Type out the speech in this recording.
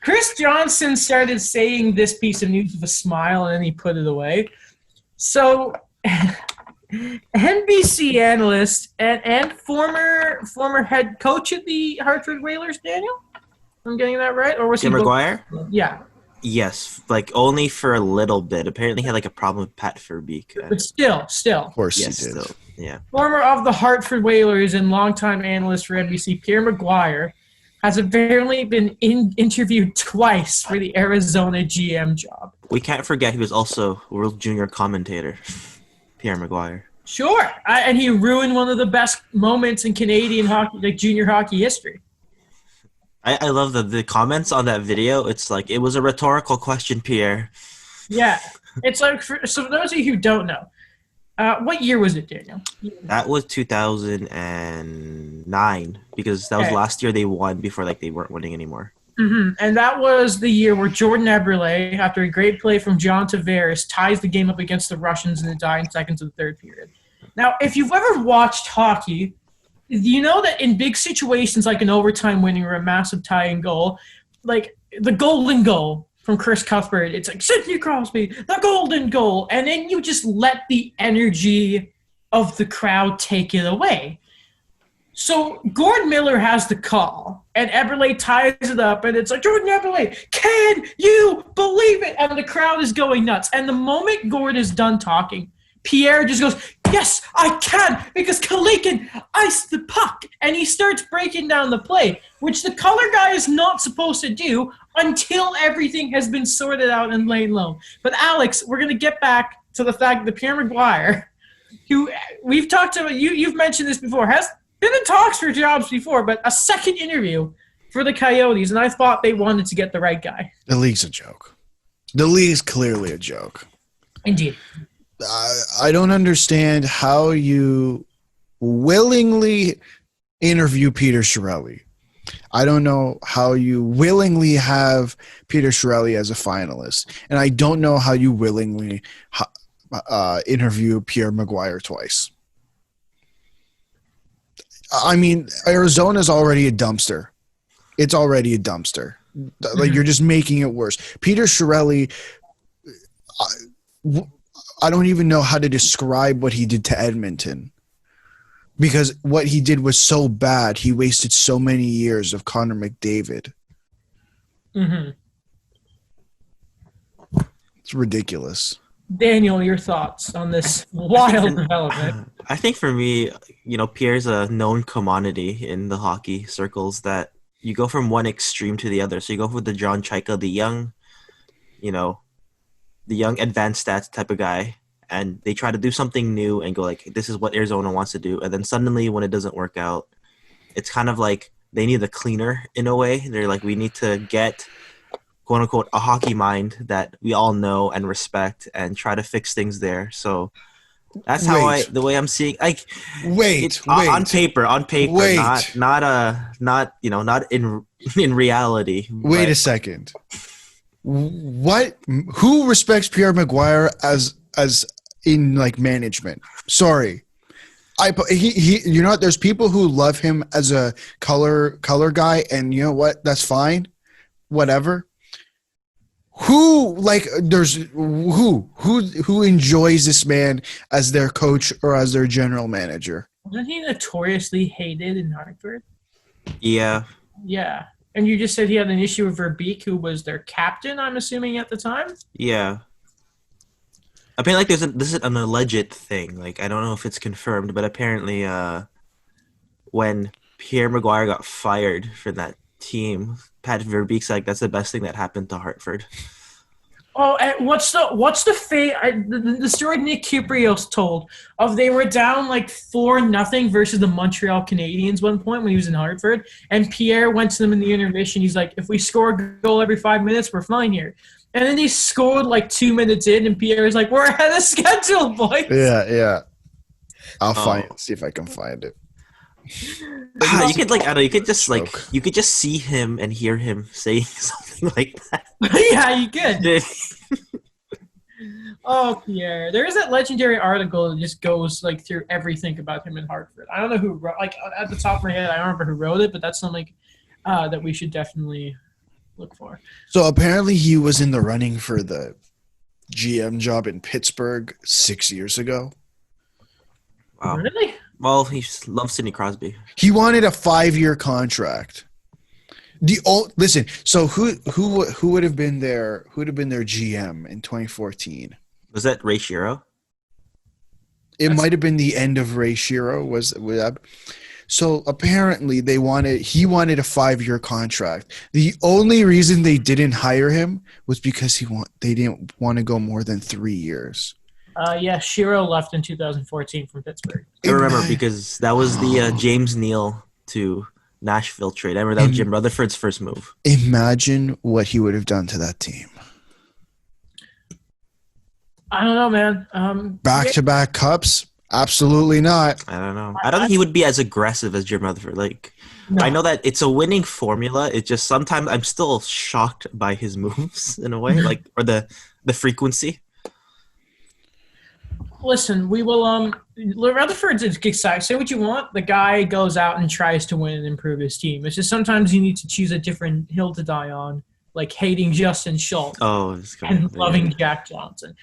Chris Johnson started saying this piece of news with a smile, and then he put it away. So, NBC analyst and former head coach of the Hartford Whalers, Daniel? I'm getting that right? Or was Pierre McGuire? Yeah. Yes, like only for a little bit. Apparently, he had like a problem with Pat Verbeek. But still. Of course he did. Still, yeah. Former of the Hartford Whalers and longtime analyst for NBC, Pierre McGuire, has apparently been interviewed twice for the Arizona GM job. We can't forget he was also World Junior commentator, Pierre McGuire. Sure, and he ruined one of the best moments in Canadian hockey, like junior hockey history. I love the comments on that video. It's like, it was a rhetorical question, Pierre. Yeah. It's like, for those of you who don't know, what year was it, Daniel? That was 2009, because that was last year they won before they weren't winning anymore. Mm-hmm. And that was the year where Jordan Eberle, after a great play from John Tavares, ties the game up against the Russians in the dying seconds of the third period. Now, if you've ever watched hockey, you know that in big situations like an overtime winning or a massive tying goal, like the golden goal from Chris Cuthbert, it's like Sidney Crosby, the golden goal, and then you just let the energy of the crowd take it away. So Gord Miller has the call, and Eberle ties it up, and it's like, Jordan Eberle, can you believe it? And the crowd is going nuts. And the moment Gord is done talking, Pierre just goes, yes, I can, because Kalikin iced the puck. And he starts breaking down the play, which the color guy is not supposed to do until everything has been sorted out and laid low. But, Alex, we're going to get back to the fact that Pierre McGuire, who we've talked about, you've mentioned this before, has been in talks for jobs before, but a second interview for the Coyotes, and I thought they wanted to get the right guy. The league's a joke. The league's clearly a joke. Indeed. I don't understand how you willingly interview Peter Chiarelli. I don't know how you willingly have Peter Chiarelli as a finalist. And I don't know how you willingly interview Pierre McGuire twice. I mean, Arizona's already a dumpster. It's already a dumpster. Like, you're just making it worse. Peter Chiarelli, I don't even know how to describe what he did to Edmonton, because what he did was so bad. He wasted so many years of Connor McDavid. Mm-hmm. It's ridiculous. Daniel, your thoughts on this wild development? I think for me, Pierre's a known commodity in the hockey circles, that you go from one extreme to the other. So you go with the John Chaika, the young advanced stats type of guy, and they try to do something new and go like, this is what Arizona wants to do. And then suddenly when it doesn't work out, it's kind of like they need a cleaner in a way. They're like, we need to get, quote unquote, a hockey mind that we all know and respect and try to fix things there. So that's the way I'm seeing, like, on paper, not in reality. Wait a second. What? Who respects Pierre McGuire as in like management? Sorry, there's people who love him as a color guy, and you know what? That's fine, whatever. Who enjoys this man as their coach or as their general manager? Wasn't he notoriously hated in Hartford? Yeah. Yeah. And you just said he had an issue with Verbeek, who was their captain, I'm assuming, at the time? Yeah. Apparently, this is an alleged thing. Like, I don't know if it's confirmed, but apparently when Pierre McGuire got fired for that team, Pat Verbeek's like, that's the best thing that happened to Hartford. Oh, and what's the story Nick Kyprios told of they were down like 4-0 versus the Montreal Canadiens one point when he was in Hartford, and Pierre went to them in the intermission. He's like, if we score a goal every 5 minutes, we're fine here. And then they scored like 2 minutes in, and Pierre's like, we're ahead of schedule, boys. Yeah. I'll see if I can find it. You could just see him and hear him saying something like that. Yeah, you could. Oh, Pierre. There is that legendary article that just goes like through everything about him in Hartford. I don't know who wrote, like, at the top of my head, I don't remember who wrote it, but that's something that we should definitely look for. So apparently he was in the running for the GM job in Pittsburgh 6 years ago. Wow. Really? Well, he loves Sidney Crosby. He wanted a 5-year contract. Listen. So who would have been their GM in 2014? Was that Ray Shero? It might have been the end of Ray Shero. So apparently he wanted a 5-year contract. The only reason they didn't hire him was because they didn't want to go more than 3 years. Yeah, Shiro left in 2014 from Pittsburgh. I remember because that was the James Neal to Nashville trade. I remember that was Jim Rutherford's first move. Imagine what he would have done to that team. I don't know, man. Back-to-back cups? Absolutely not. I don't know. I don't think he would be as aggressive as Jim Rutherford. No. I know that it's a winning formula. It's just sometimes I'm still shocked by his moves in a way, or the frequency. Listen, we will. Rutherford's exciting. Say what you want. The guy goes out and tries to win and improve his team. It's just sometimes you need to choose a different hill to die on, like hating Justin Schultz and loving Jack Johnson.